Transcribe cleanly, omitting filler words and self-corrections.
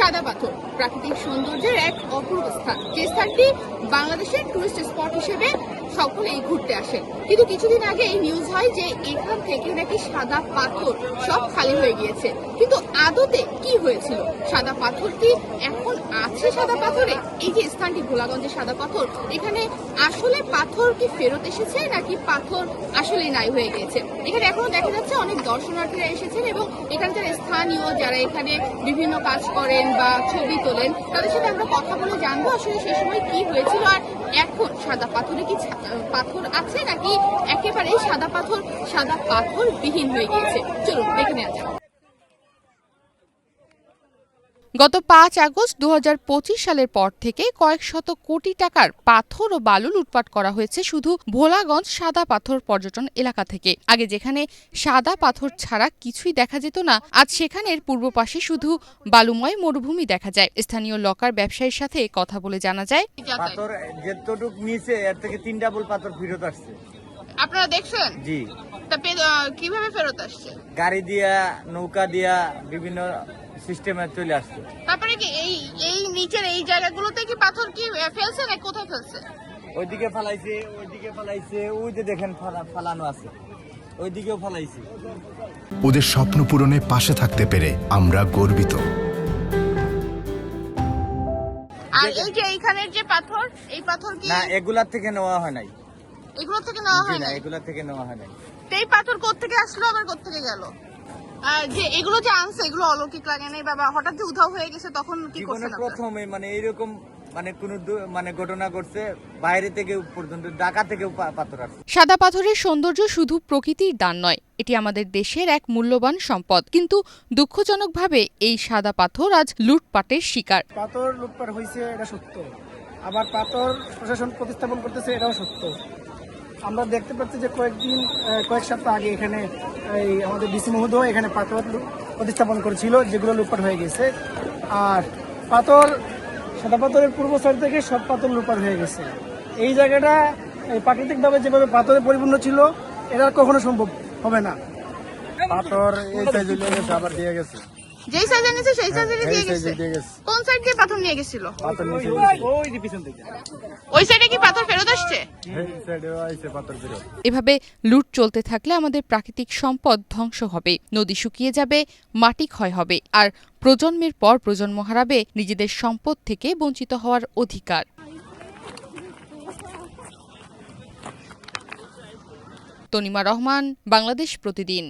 সাদা পাথর প্রাকৃতিক সৌন্দর্যের এক অপূর্ব স্থান, যে স্থানটি বাংলাদেশের টুরিস্ট স্পট হিসেবে সকলেই ঘুরতে আসে। কিন্তু কিছুদিন আগে এই নিউজ হয় যে এখান থেকে নাকি সাদা পাথর সব খালি হয়ে গিয়েছে। কিন্তু আদতে কি হয়েছিল? সাদা পাথর কি এখন আছে সাদা পাথরে? এই যে স্থানটি ভোলাগঞ্জের সাদা পাথর, এখানে আসলে পাথর কি ফেরত এসেছে নাকি পাথর আসলে নাই হয়ে গিয়েছে? এখানে এখনো দেখা যাচ্ছে অনেক দর্শনার্থীরা এসেছেন এবং এখানকার স্থানীয় যারা এখানে বিভিন্ন কাজ করেন বা ছবি তোলেন তাদের সাথে আমরা কথা বলে জানবো আসলে সেই সময় কি হয়েছিল, আর এখন সাদা পাথরে কি পাথর আছে নাকি একেবারেই সাদা পাথর বিহীন হয়ে গিয়েছে। চলুন দেখে নেওয়া যাক। গত ৫ আগস্ট ২০২৫ সালের পর থেকে কয়েক শত কোটি টাকার পাথর ও বালু লুটপাট করা হয়েছে শুধু ভোলাগঞ্জ সাদা পাথর পর্যটন এলাকা থেকে। আগে যেখানে সাদা পাথর ছাড়া কিছুই দেখা যেত না, আজ সেখানের পূর্ব পাশে শুধু বালুময় মরুভূমি দেখা যায়। স্থানীয় লকার ব্যবসায়ীর সাথে কথা বলে জানা যায়, পাথর যতটুকু নিচে এর থেকে 3 ডাবল পাথর ফেরত আসছে। আপনারা দেখছেন? জি। কিভাবে ফেরত আসছে? গাড়ি দিয়া, নৌকা দিয়া, বিভিন্ন সিস্টেমে চলে আসছে। তারপরে কি এই নিচের এই জায়গাগুলোতে কি পাথর কি ফেলছে না কোথায় ফেলছে? ওইদিকে ফালাইছে, ওই যে দেখেন ফালানো আছে, ওইদিকেও ফালাইছে। ওদের স্বপ্ন পূরণে পাশে থাকতে পেরে আমরা গর্বিত। আর এই যে এইখানের যে পাথর, এই পাথর কি না, এগুলা থেকে নেওয়া হয় নাই। এগুলো থেকে নেওয়া হয় না? এগুলা থেকে নেওয়া হয় নাই। এই পাথর কোত্থেকে আসলো আবার কোত্থেকে গেল? যে এগুলো যে আনছে এগুলো অলৌকিক লাগে নাই বাবা? হঠাৎ যে উধাও হয়ে গেছে তখন কি করছেন আপনারা? প্রথমে এইরকম কোন ঘটনা ঘটছে, বাইরে থেকে পর্যন্ত ঢাকা থেকেও পাথর আসছে। সাদা পাথরের সৌন্দর্য শুধু প্রকৃতির দান নয়, এটি আমাদের দেশের এক মূল্যবান সম্পদ। কিন্তু দুঃখজনকভাবে এই সাদা পাথর আজ লুটপাটের শিকার। পাথর লুটপাট হয়েছে, এটা সত্য। আবার পাথর প্রশাসন প্রতিস্থাপন করতেছে, এটাও সত্য। আমরা দেখতে পাচ্ছি যে কয়েক সপ্তাহ আগে এখানে আমাদের ডিসি মহোদয় এখানে পাথর প্রতিস্থাপন করেছিল, যেগুলো লুটপাট হয়ে গেছে। আর সাদা পাথরের পূর্ব সাইড থেকে সব পাথর লুটপাট হয়ে গেছে। এই জায়গাটা প্রাকৃতিকভাবে যেভাবে পাথরে পরিপূর্ণ ছিল, এটা কখনো সম্ভব হবে না। পাথর এই সাইজে নিয়ে গেছে, আবার দিয়ে গেছে। যেই সাইজে নিয়েছে সেই সাইজে দিয়ে গেছে। কোন সাইড দিয়ে পাথর নিয়ে গেছিল? পাথর নিচে ওই যে পিছন থেকে। ওই সাইডে কি পাথর ফেরত আসছে? এই সাইডেও আইছে পাথর ফেরত। এভাবে লুট চলতে থাকলে আমাদের প্রাকৃতিক সম্পদ ধ্বংস হবে, নদী শুকিয়ে যাবে, মাটি ক্ষয় হবে, আর প্রজন্মের পর প্রজন্ম হারাবে নিজেদের সম্পদ থেকে বঞ্চিত হওয়ার অধিকার। তনিমা রহমান, বাংলাদেশ প্রতিদিন।